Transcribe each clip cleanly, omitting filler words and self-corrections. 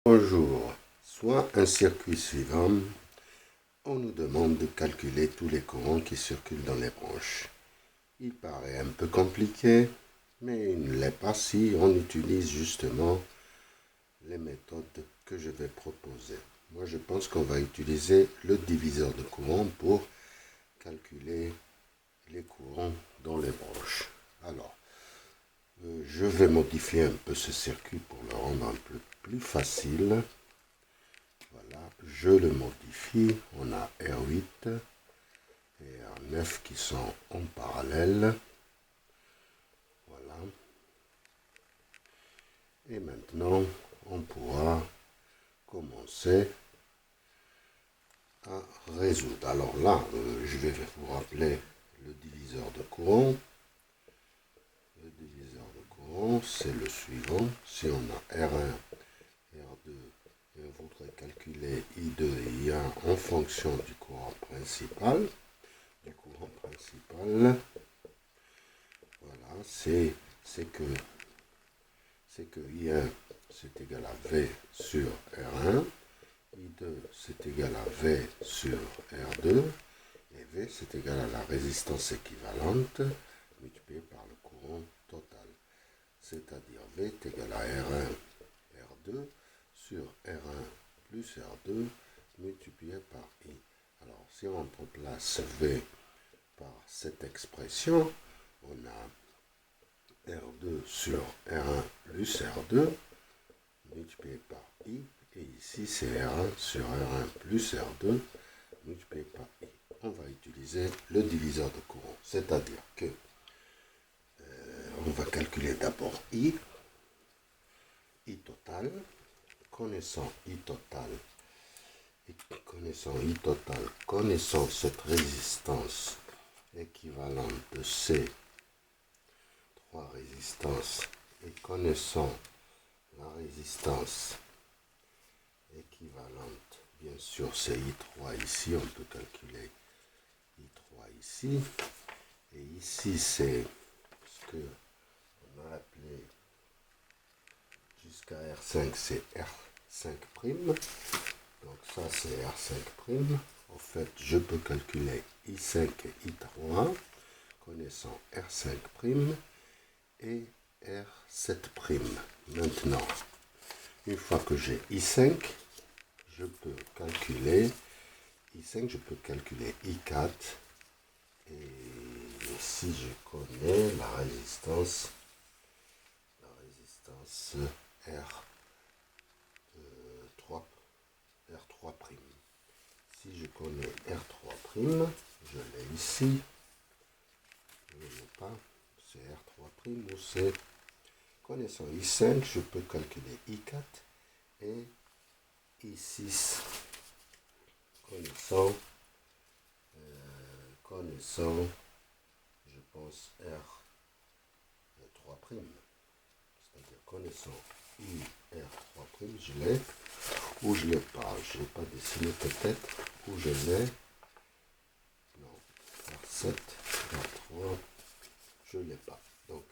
Bonjour. Soit un circuit suivant, on nous demande de calculer tous les courants qui circulent dans les branches. Il paraît un peu compliqué, mais il ne l'est pas si on utilise justement les méthodes que je vais proposer. Moi, je pense qu'on va utiliser le diviseur de courant pour calculer les courants dans les branches. Alors, je vais modifier un peu ce circuit pour le rendre un peu plus facile. Voilà, je le modifie. On a R8 et R9 qui sont en parallèle. Voilà. Et maintenant, on pourra commencer à résoudre. Alors là, je vais vous rappeler le diviseur de courant. Le diviseur de courant, c'est le suivant. Si on a R1, R2, et on voudrait calculer I2 et I1 en fonction du courant principal. Voilà, c'est que I1 c'est égal à V sur R1, I2 c'est égal à V sur R2, et V c'est égal à la résistance équivalente multipliée par le courant total. C'est-à-dire V est égal à R1, R2 sur R1 plus R2 multiplié par I. Alors, si on remplace V par cette expression, on a R2 sur R1 plus R2 multiplié par I. Et ici, c'est R1 sur R1 plus R2 multiplié par I. On va utiliser le diviseur de courant. C'est-à-dire que on va calculer d'abord I total. Connaissant I total, connaissant cette résistance équivalente de ces trois résistances et connaissant la résistance équivalente, bien sûr c'est I3 ici, on peut calculer I3 ici, et ici c'est ce que on a appelé jusqu'à R5, c'est R5'. Donc ça c'est R5'. En fait, je peux calculer I5 et I3, connaissant R5' et R7'. Maintenant, une fois que j'ai I5, je peux calculer I5, je peux calculer I4. Et si je connais la résistance R3'. Si je connais R3', je l'ai ici. Je ne l'ai pas. C'est R3' ou c'est... Connaissant I5, je peux calculer I4 et I6. Connaissant, je pense R3'. C'est-à-dire connaissant I R3', je l'ai. Ou je ne l'ai pas. Je ne l'ai pas dessiné peut-être. Ou je l'ai. Non. R7, R3, je ne l'ai pas. Donc,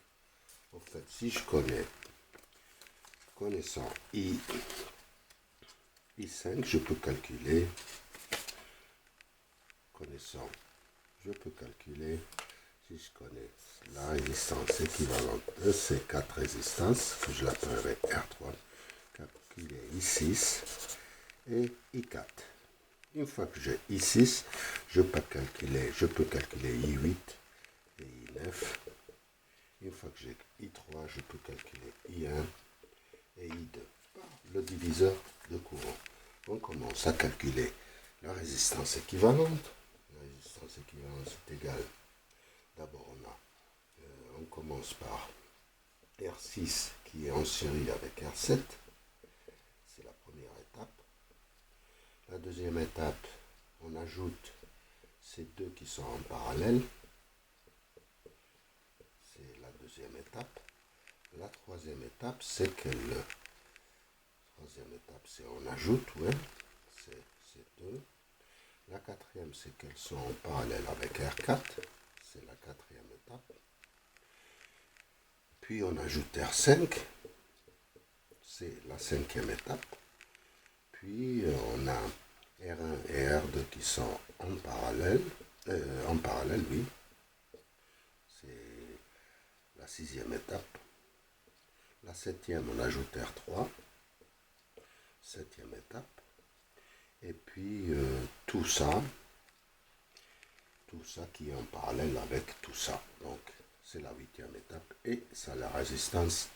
en fait, si je connaissant I5, je peux calculer. Si je connais la résistance équivalente de ces quatre résistances, que je l'appellerai R3, calculer I6 et I4. Une fois que j'ai I6, je peux calculer I8 et I9. Une fois que j'ai I3, je peux calculer I1 et I2 par le diviseur de courant. On commence à calculer la résistance équivalente. La résistance équivalente est égale. D'abord, on commence par R6 qui est en série avec R7. C'est la première étape. La deuxième étape, on ajoute ces deux qui sont en parallèle. C'est la deuxième étape. La troisième étape, c'est on ajoute, c'est deux. La quatrième, c'est qu'elles sont en parallèle avec R4. C'est la quatrième étape. Puis on ajoute R5. C'est la cinquième étape. puis on a R1 et R2 qui sont en parallèle, oui, c'est la 6e étape. La 7e, on ajoute R3, 7e étape, et puis tout ça qui est en parallèle avec tout ça. Donc c'est la 8e étape et c'est la résistance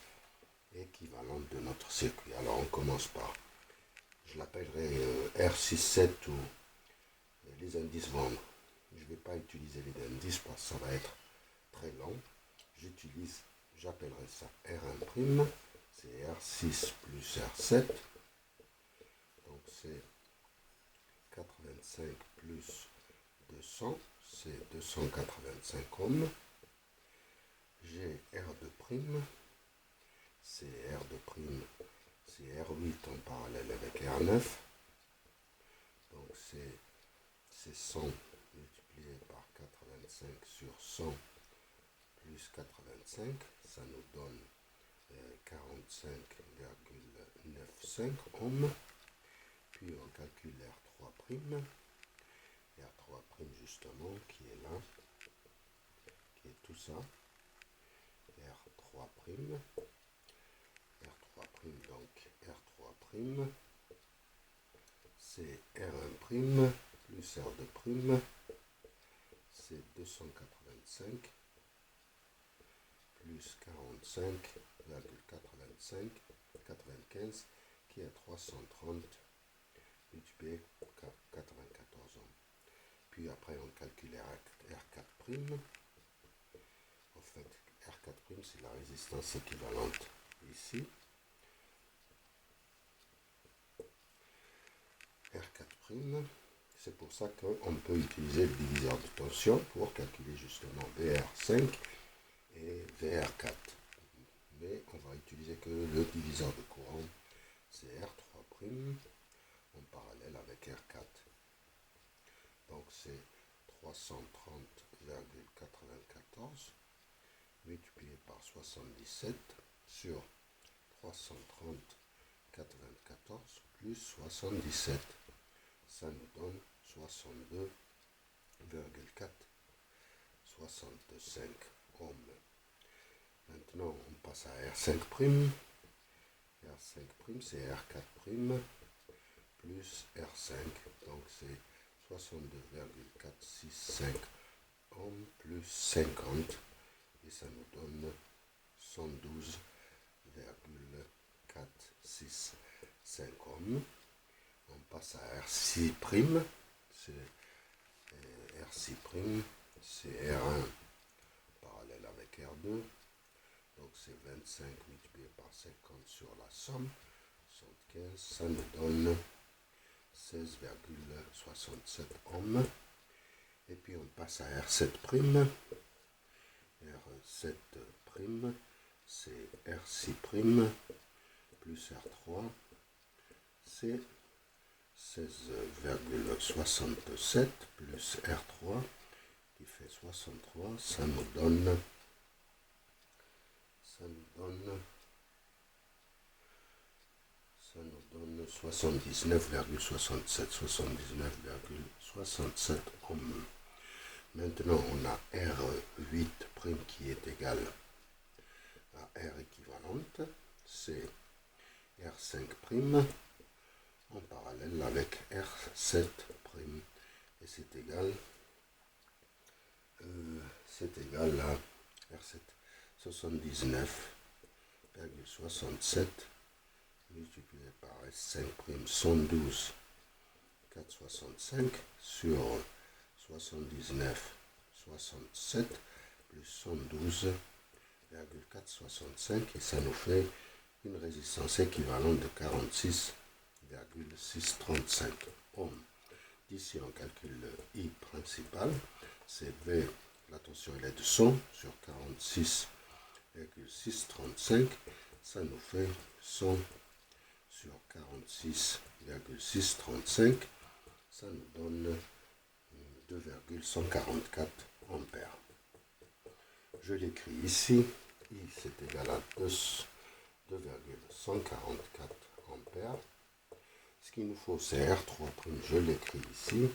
équivalente de notre circuit. Alors on commence par, je l'appellerai R67 ou les indices vendres. Je ne vais pas utiliser les indices parce que ça va être très long. J'appellerai ça R1', c'est R6 plus R7. Donc c'est 85 plus 200, c'est 285 ohms. J'ai R2', c'est R2', c'est R8 en parallèle avec R9. Donc c'est 100 multiplié par 85 sur 100 plus 85, ça nous donne 45,95 ohms. Puis on calcule R3', R3' justement, qui est là, qui est tout ça, R3', donc R3', c'est R1' plus R2', c'est 285 plus 45,95 qui est 330 multiplié par 94 ohms. Puis après on calcule R4'. En fait, R4', c'est la résistance équivalente ici. R4', c'est pour ça qu'on peut utiliser le diviseur de tension pour calculer justement VR5 et VR4. Mais on va utiliser que le diviseur de courant, c'est R3' en parallèle avec R4. Donc c'est 330,94 multiplié par 77 sur 330,94 plus 77. Ça nous donne 62,65 ohms. Maintenant, on passe à R5'. R5', c'est R4' plus R5. Donc, c'est 62,465 ohms plus 50. Et ça nous donne 112,465 ohms. On passe à R6'. R6', c'est R1 parallèle avec R2. Donc c'est 25 multiplié par 50 sur la somme, 75, ça nous donne 16,67 ohms. Et puis on passe à R7'. R7', c'est R6' plus R3, c'est 16,67 plus R3 qui fait 63, ça nous donne 79,67 ohms. Maintenant, on a R8' qui est égal à R équivalente, c'est R5' en parallèle avec R7', et c'est égal à R7, 79,67 multiplié par S5', 112,465 sur 79,67 plus 112,465 et ça nous fait une résistance équivalente de 46,635 ohms. Ici on calcule le I principal, c'est V, la tension elle est de 100 sur 46,635, ça nous fait 100 sur 46,635, ça nous donne 2,144 ampères. Je l'écris ici, I c'est égal à 2,144 ampères. Ce qu'il nous faut, c'est R3', je l'écris ici.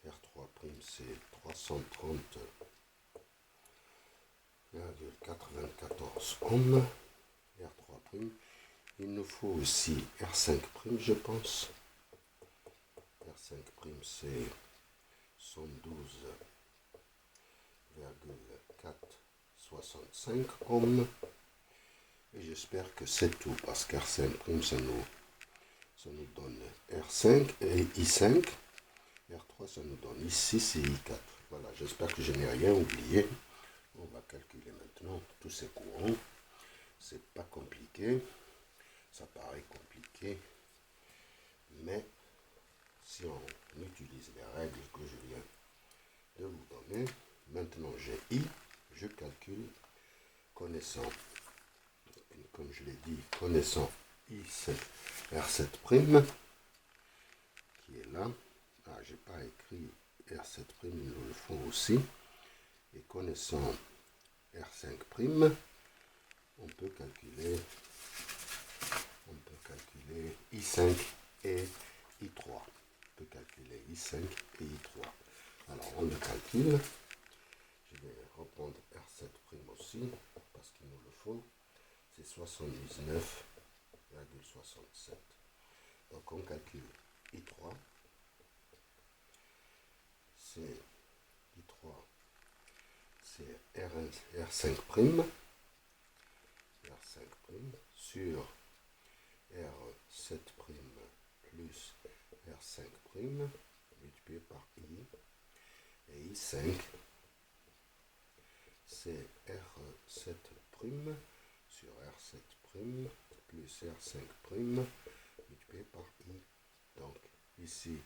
R3', c'est 330,94 ohms. R3'. Il nous faut aussi R5', je pense. R5', c'est 112,465 ohms. Et j'espère que c'est tout, parce qu'R5', ça nous donne R5 et I5. R3, ça nous donne I6 et I4. Voilà, j'espère que je n'ai rien oublié. On va calculer maintenant tous ces courants. C'est pas compliqué. Ça paraît compliqué. Mais si on utilise les règles que je viens de vous donner, maintenant j'ai I, je calcule connaissant, comme je l'ai dit, connaissant I7, R7', qui est là. Ah, j'ai pas écrit R7', ils nous le font aussi. Et connaissant R5', on peut calculer I5 et I3. On peut calculer I5 et I3. Alors on le calcule. Je vais reprendre R7' aussi, parce qu'il nous le faut. C'est 79,67. Donc on calcule I3. C'est R1, R5', sur R7' plus R5', multiplié par I. Et I5, c'est R7' sur R7' plus R5', multiplié par I. Donc ici,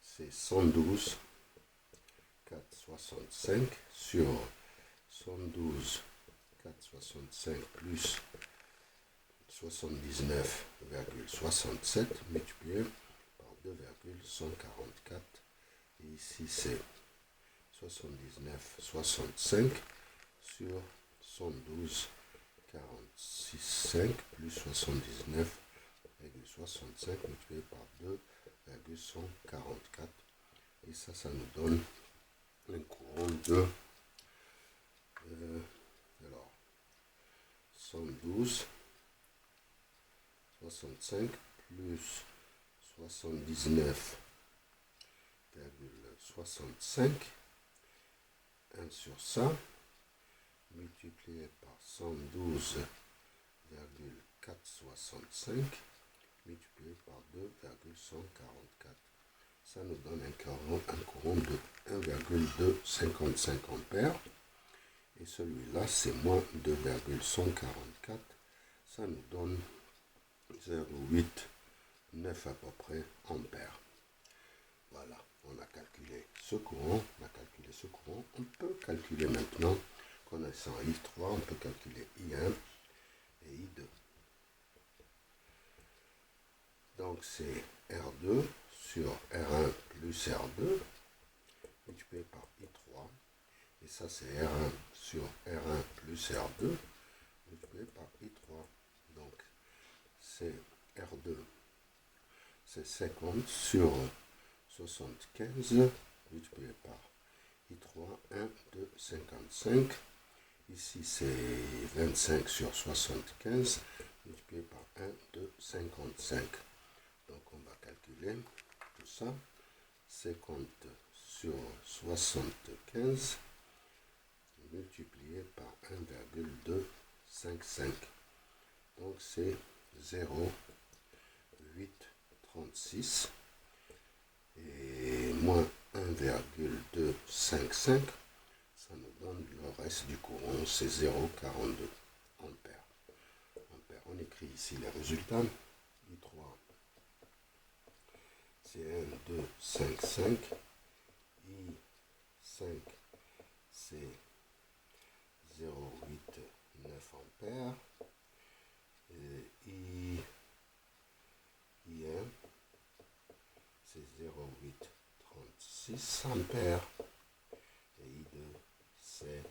c'est 112,465 sur 112,465 plus 79,67 multiplié par 2,144. Et ici, c'est 79,65 sur 112,46,5 plus 79,65 multiplié par 2,144. Et ça nous donne un courant de 112,65 plus 79,65, 1 sur ça, multiplié par 112,465, multiplié par 2,144. Ça nous donne un courant de 1,255 ampères. Et celui-là, c'est moins 2,144. Ça nous donne 0,89 à peu près ampères. Voilà, on a calculé ce courant. On peut calculer maintenant, connaissant I3, on peut calculer I1 et I2. Donc c'est R2 sur R1 plus R2, multiplié par I3. Et ça, c'est R1 sur R1 plus R2, multiplié par I3. Donc, c'est R2, c'est 50 sur 75, multiplié par I3, 1, 2, 55. Ici, c'est 25 sur 75, multiplié par 1, 2, 55. Donc, on va calculer tout ça. 50 sur 75, multiplié par 1,255. Donc c'est 0,836 et moins 1,255, ça nous donne le reste du courant, c'est 0,42 ampères. On écrit ici les résultats. I3, c'est 1,255. I5, c'est 0,89 ampères. Et I1, c'est 0,836 ampères. Et I2, c'est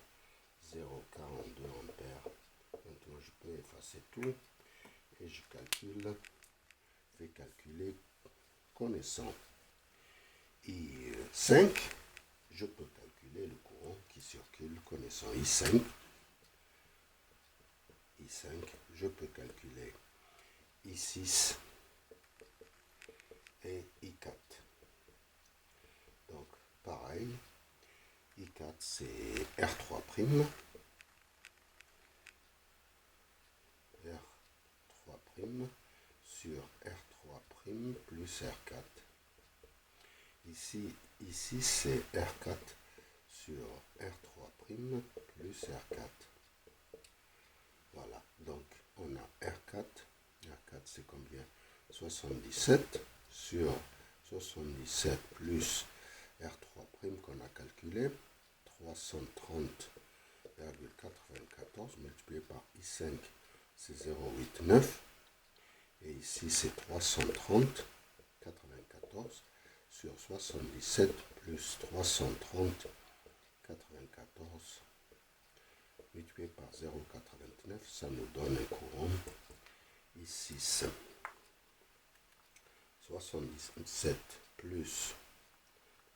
0,42 ampères. Maintenant, je peux effacer tout et je fais calculer calculer, connaissant I5, je peux calculer le courant qui circule, connaissant I5. Je peux calculer I6 et I4. Donc, pareil, I4 c'est R3', sur R3' plus R4. Ici c'est R4 sur R3' plus R4. Voilà, donc on a R4 c'est combien? 77 sur 77 plus R3' qu'on a calculé, 330,94 multiplié par I5, c'est 0,89. Et ici, c'est 330,94 sur 77 plus 330,94 multiplié par 0,89. Ça nous donne un courant I6. 77 plus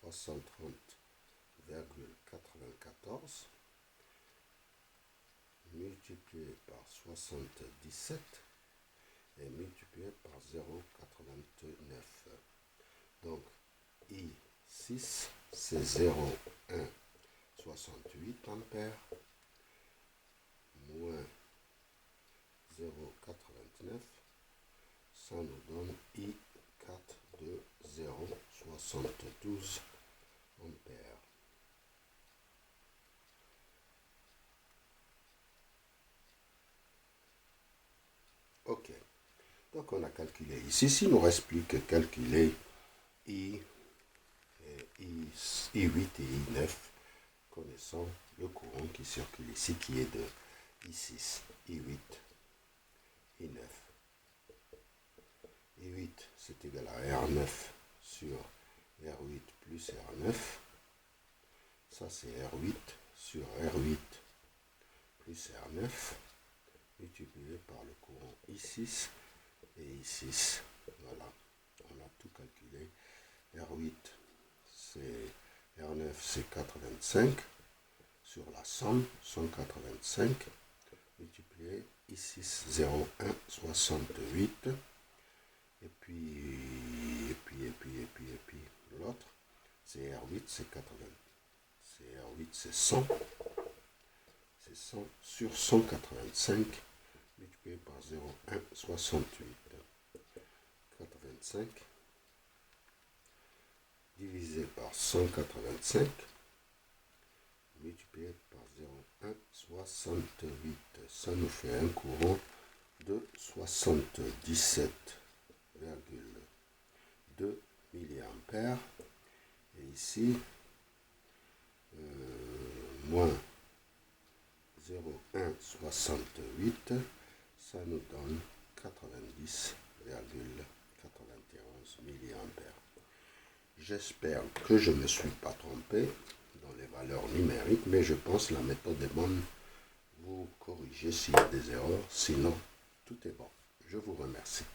330,94 multiplié par 77 et multiplié par 0,89. Donc, I6, c'est 0,168 ampères moins 0,89. Ça nous donne I4 de 0,72 ampères. Ok. Donc on a calculé ici. S'il ne nous reste plus que calculer I8 et I9, connaissant le courant qui circule ici, qui est de I6, I8, I9. I8, c'est égal à R9 sur R8 plus R9. Ça, c'est R8 sur R8 plus R9, multiplié par le courant I6 et I6. Voilà, on a tout calculé. R8, c'est R9, c'est 85 sur la somme, 185, multiplié I6, 0,168. Et puis l'autre, c'est R8, c'est 80. C'est R8, c'est 100. C'est 100 sur 185 multiplié par 0,168. 85 divisé par 185 multiplié par 0,168. Ça nous fait un courant de 77,2 mA. Et ici, moins 0,168, ça nous donne 90,91 mA. J'espère que je ne me suis pas trompé dans les valeurs numériques, mais je pense que la méthode est bonne. Vous corrigez s'il y a des erreurs, sinon tout est bon. Je vous remercie.